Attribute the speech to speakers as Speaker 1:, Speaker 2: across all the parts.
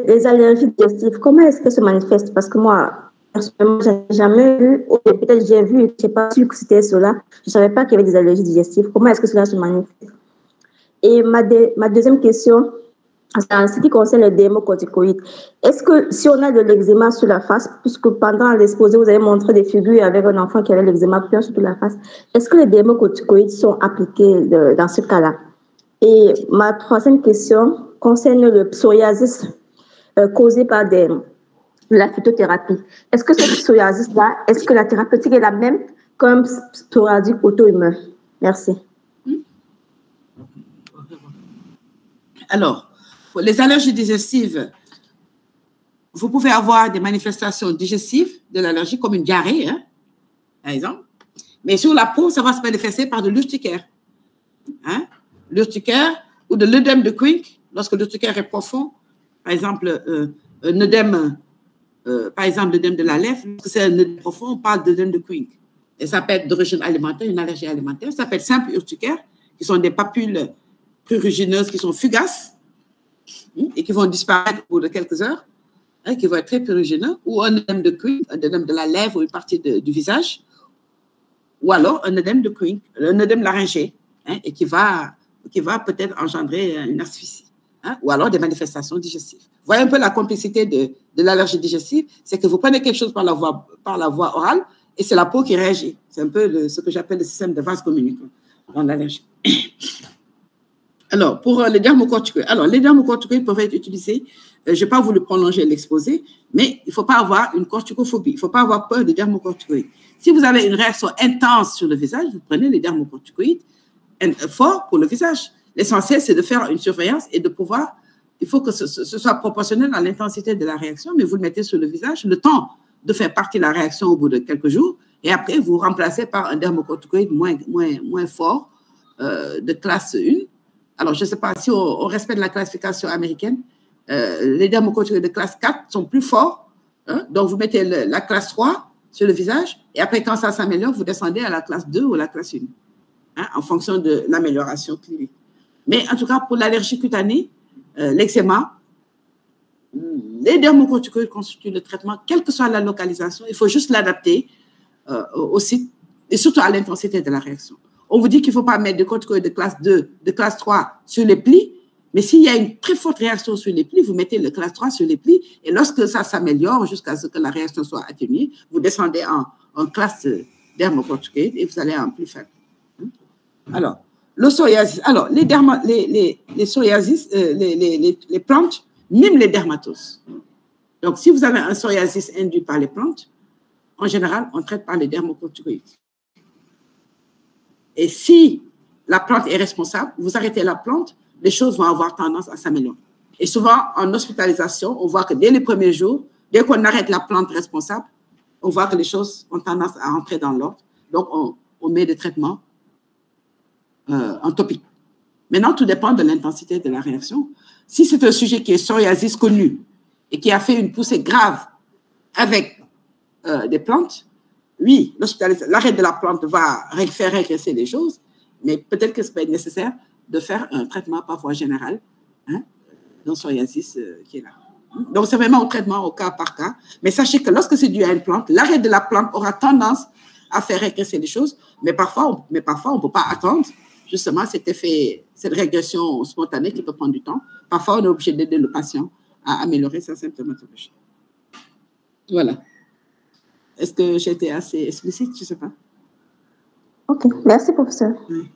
Speaker 1: les allergies digestives, comment est-ce qu'elles se manifestent? Parce que moi, personnellement, je n'ai jamais vu, ou peut-être j'ai vu, je n'ai pas su que c'était cela. Je ne savais pas qu'il y avait des allergies digestives. Comment est-ce que cela se manifeste? Et ma deuxième question, en ce qui concerne les dermocorticoïdes, est-ce que si on a de l'eczéma sur la face, puisque pendant l'exposé, vous avez montré des figures avec un enfant qui avait l'eczéma plein sur toute la face, est-ce que les dermocorticoïdes sont appliqués dans ce cas-là? Et ma troisième question concerne le psoriasis causé par la phytothérapie. Est-ce que cette psoriasis-là, est-ce que la thérapeutique est la même qu'un psoriasis auto-immun? Merci.
Speaker 2: Alors, pour les allergies digestives, vous pouvez avoir des manifestations digestives de l'allergie, comme une diarrhée, hein, par exemple. Mais sur la peau, ça va se manifester par de l'urticaire. Hein, l'urticaire ou de l'œdème de Quincke, lorsque l'urticaire est profond, par exemple, un œdème, par exemple, l'œdème de la lèvre, lorsque c'est un œdème profond, on parle d'œdème de Quincke. Et ça peut être d'origine alimentaire, une allergie alimentaire. Ça peut être simple urticaire, qui sont des papules prurigineuses qui sont fugaces et qui vont disparaître au bout de quelques heures, hein, qui vont être très prurigineux, ou un œdème de Quincke, un œdème de la lèvre ou une partie du visage, ou alors un œdème de Quincke, un œdème laryngé, hein, et qui va peut-être engendrer une asphyxie, hein, ou alors des manifestations digestives. Vous voyez un peu la complicité de l'allergie digestive, c'est que vous prenez quelque chose par la voie orale et c'est la peau qui réagit. C'est un peu ce que j'appelle le système de vase communicant dans l'allergie. Alors, pour les dermocorticoïdes, les dermocorticoïdes peuvent être utilisés, je n'ai pas voulu prolonger l'exposé, mais il ne faut pas avoir une corticophobie, il ne faut pas avoir peur des dermocorticoïdes. Si vous avez une réaction intense sur le visage, vous prenez les dermocorticoïdes forts pour le visage. L'essentiel, c'est de faire une surveillance et de pouvoir, il faut que ce soit proportionnel à l'intensité de la réaction, mais vous le mettez sur le visage, le temps de faire partie de la réaction au bout de quelques jours, et après, vous remplacez par un dermocorticoïde moins fort, de classe 1. Alors, je ne sais pas si on respecte la classification américaine, les dermocorticoïdes de classe 4 sont plus forts, hein, donc vous mettez la classe 3 sur le visage, et après, quand ça s'améliore, vous descendez à la classe 2 ou la classe 1, hein, en fonction de l'amélioration clinique. Mais en tout cas, pour l'allergie cutanée, l'eczéma, les dermocorticoïdes constituent le traitement, quelle que soit la localisation, il faut juste l'adapter au site et surtout à l'intensité de la réaction. On vous dit qu'il ne faut pas mettre de corticoïdes de classe 2, de classe 3 sur les plis, mais s'il y a une très forte réaction sur les plis, vous mettez le classe 3 sur les plis, et lorsque ça s'améliore jusqu'à ce que la réaction soit atténuée, vous descendez en classe dermocorticoïde et vous allez en plus faible. Alors, le psoriasis. Alors, les psoriasis, les plantes miment les dermatoses. Donc, si vous avez un psoriasis induit par les plantes, en général, on traite par les dermocorticoïdes. Et si la plante est responsable, vous arrêtez la plante, les choses vont avoir tendance à s'améliorer. Et souvent, en hospitalisation, on voit que dès les premiers jours, dès qu'on arrête la plante responsable, on voit que les choses ont tendance à entrer dans l'ordre. Donc, on met des traitements en topique. Maintenant, tout dépend de l'intensité de la réaction. Si c'est un sujet qui est psoriasis connu et qui a fait une poussée grave avec des plantes, oui, l'arrêt de la plante va faire régresser les choses, mais peut-être que ce n'est pas nécessaire de faire un traitement par voie générale, hein, d'un psoriasis qui est là. Donc, c'est vraiment un traitement au cas par cas. Mais sachez que lorsque c'est dû à une plante, l'arrêt de la plante aura tendance à faire régresser les choses, mais parfois, on ne peut pas attendre justement cet effet, cette régression spontanée qui peut prendre du temps. Parfois, on est obligé d'aider le patient à améliorer sa symptomatologie. Voilà. Est-ce que j'ai été assez explicite? Je ne sais pas.
Speaker 1: OK. Merci, professeur. Oui.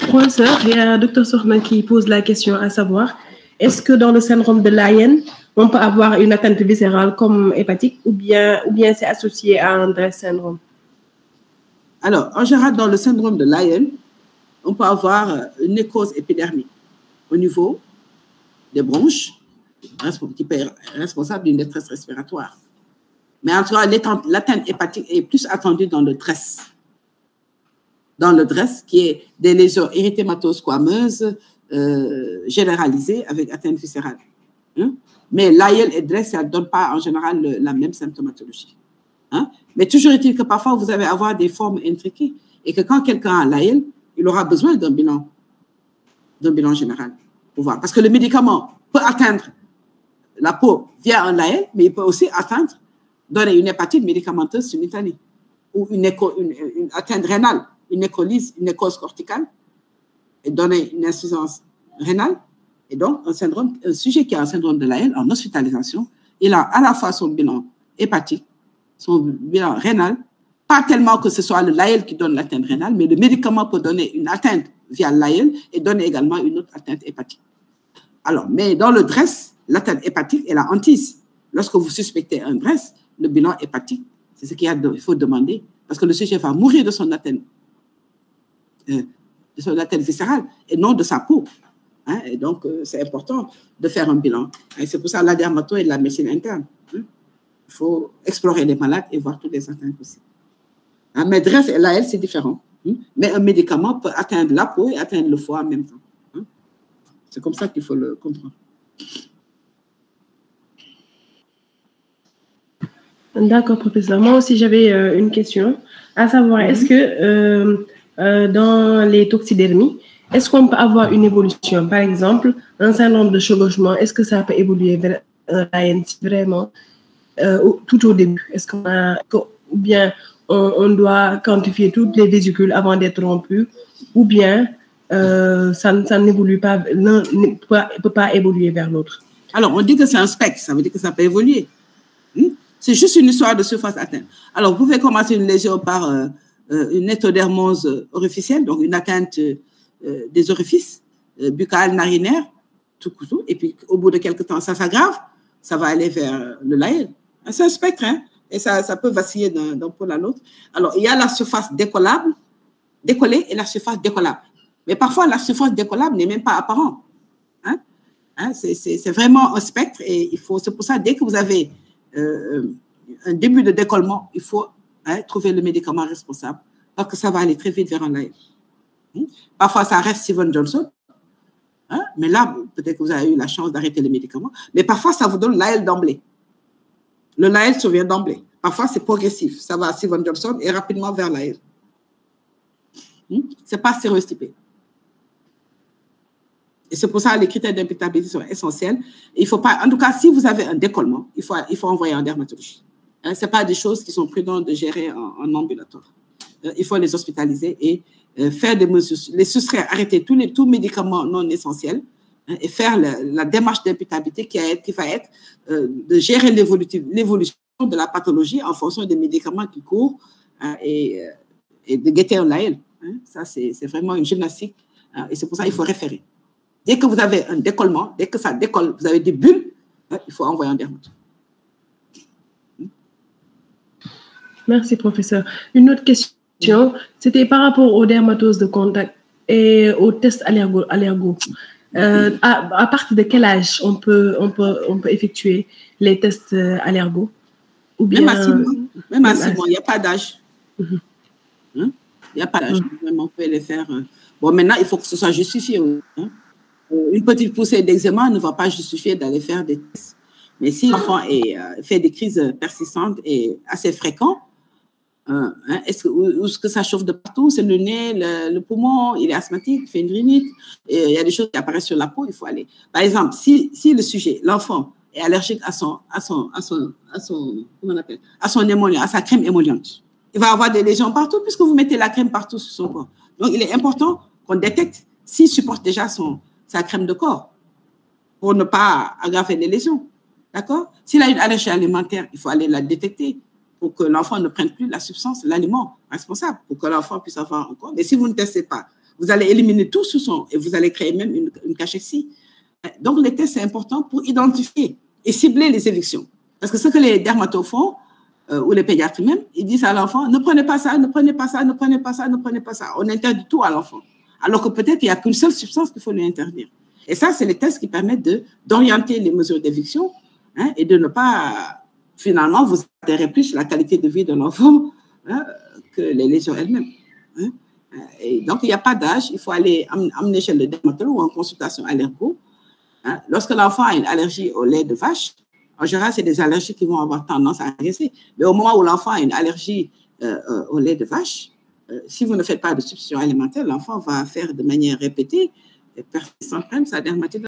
Speaker 3: Professeur, il y a Dr Sorman qui pose la question à savoir, est-ce que dans le syndrome de Lyme, on peut avoir une atteinte viscérale comme hépatique ou bien c'est associé à un Dress syndrome?
Speaker 2: Alors, en général, dans le syndrome de Lyme, on peut avoir une nécrose épidermique au niveau des bronches, qui peut être responsable d'une détresse respiratoire. Mais en tout cas, l'atteinte hépatique est plus attendue dans le Dress. Dans le Dress, qui est des lésions érythémateuses squameuses généralisées avec atteinte viscérale. Hein? Mais l'AIL et Dress, ça ne donne pas en général la même symptomatologie. Hein? Mais toujours est-il que parfois, vous allez avoir des formes intriquées et que quand quelqu'un a l'AIL, il aura besoin d'un bilan général. pour voir. Parce que le médicament peut atteindre la peau via un LAL, mais il peut aussi donner une hépatite médicamenteuse simultanée ou une atteinte rénale, une écolyse, une nécrose corticale et donner une insuffisance rénale. Et donc, un sujet qui a un syndrome de LAL en hospitalisation, il a à la fois son bilan hépatique, son bilan rénal, pas tellement que ce soit le LAL qui donne l'atteinte rénale, mais le médicament peut donner une atteinte via le LAL et donner également une autre atteinte hépatique. Alors, mais dans le DRESS, l'atteinte hépatique est la hantise. Lorsque vous suspectez un DRESS, le bilan hépatique, c'est ce qu'il faut demander, parce que le sujet va mourir de son atteinte viscérale et non de sa peau. Hein, et donc, c'est important de faire un bilan. Et c'est pour ça la dermato et la médecine interne. Hein. Il faut explorer les malades et voir toutes les atteintes possibles. Hein, mais DRESS et l'AL, c'est différent. Hein. Mais un médicament peut atteindre la peau et atteindre le foie en même temps. Hein. C'est comme ça qu'il faut le comprendre.
Speaker 3: D'accord, professeur. Moi aussi, j'avais une question, à savoir, est-ce que dans les toxidermies, est-ce qu'on peut avoir une évolution? Par exemple, un syndrome de chevauchement, est-ce que ça peut évoluer vers un LAN vraiment tout au début? Est-ce ou bien on doit quantifier toutes les vésicules avant d'être rompu, ou bien ça n'évolue pas, l'un ne peut pas évoluer vers l'autre?
Speaker 2: Alors, on dit que c'est un spectre, ça veut dire que ça peut évoluer. C'est juste une histoire de surface atteinte. Alors, vous pouvez commencer une lésion par une ectodermose orificielle, donc une atteinte des orifices, buccales, narinaires, tout, et puis au bout de quelques temps, ça s'aggrave, ça va aller vers le LAL. C'est un spectre, hein, et ça peut vaciller d'un pôle à l'autre. Alors, il y a la surface décollable, décollée, et la surface décollable. Mais parfois, la surface décollable n'est même pas apparente. Hein? Hein, c'est vraiment un spectre, et c'est pour ça, dès que vous avez un début de décollement, il faut trouver le médicament responsable, parce que ça va aller très vite vers un LAL. Parfois, ça reste Stevens-Johnson, hein? Mais là, peut-être que vous avez eu la chance d'arrêter le médicament, mais parfois, ça vous donne l'AL d'emblée. Le LAL survient d'emblée. Parfois, c'est progressif. Ça va à Stevens-Johnson et rapidement vers l'AL. Ce n'est pas stéréotypé. Et c'est pour ça que les critères d'imputabilité sont essentiels. Il faut pas, en tout cas, si vous avez un décollement, il faut envoyer en dermatologie. Ce n'est pas des choses qui sont prudentes de gérer en ambulatoire. Il faut les hospitaliser et faire des mesures, les soustraire, arrêter tous médicaments non essentiels et faire la démarche d'imputabilité qui va être de gérer l'évolution de la pathologie en fonction des médicaments qui courent et de guetter un LAL. Ça, c'est vraiment une gymnastique et c'est pour ça qu'il faut référer. Dès que vous avez un décollement, dès que ça décolle, vous avez des bulles, il faut envoyer en dermatologie.
Speaker 3: Merci, professeur. Une autre question, c'était par rapport aux dermatoses de contact et aux tests allergo. À partir de quel âge on peut effectuer les tests allergo? Ou bien,
Speaker 2: même à 6 mois, il n'y a pas d'âge. Il n'y a pas d'âge. On peut les faire. Bon, maintenant, il faut que ce soit justifié. Hein. Une petite poussée d'eczéma ne va pas justifier d'aller faire des tests. Mais si l'enfant fait des crises persistantes et assez fréquentes, est-ce que ça chauffe de partout? C'est le nez, le poumon, il est asthmatique, il fait une rhinite, et il y a des choses qui apparaissent sur la peau, il faut aller. Par exemple, si le sujet, l'enfant, est allergique à son émollient, à sa crème émolliente, il va avoir des lésions partout puisque vous mettez la crème partout sur son corps. Donc, il est important qu'on détecte s'il supporte déjà sa crème de corps pour ne pas aggraver les lésions. D'accord? S'il a une allergie alimentaire, il faut aller la détecter pour que l'enfant ne prenne plus la substance, l'aliment responsable, pour que l'enfant puisse avoir un corps. Mais si vous ne testez pas, vous allez éliminer tout sous son, et vous allez créer même une cachexie. Donc, les tests, c'est important pour identifier et cibler les évictions. Parce que ce que les dermatos font, ou les pédiatres même, ils disent à l'enfant, ne prenez pas ça, ne prenez pas ça, ne prenez pas ça, ne prenez pas ça. On interdit tout à l'enfant. Alors que peut-être qu'il n'y a qu'une seule substance qu'il faut lui interdire. Et ça, c'est les tests qui permettent d'orienter les mesures d'éviction et de ne pas, finalement, vous intéresser plus sur la qualité de vie de l'enfant que les lésions elles-mêmes. Et donc, il n'y a pas d'âge. Il faut aller amener chez le dermatologue ou en consultation allergo. Lorsque l'enfant a une allergie au lait de vache, en général, c'est des allergies qui vont avoir tendance à agresser. Mais au moment où l'enfant a une allergie au lait de vache, si vous ne faites pas de substitution alimentaire, l'enfant va faire de manière répétée, persistante, sa dermatite.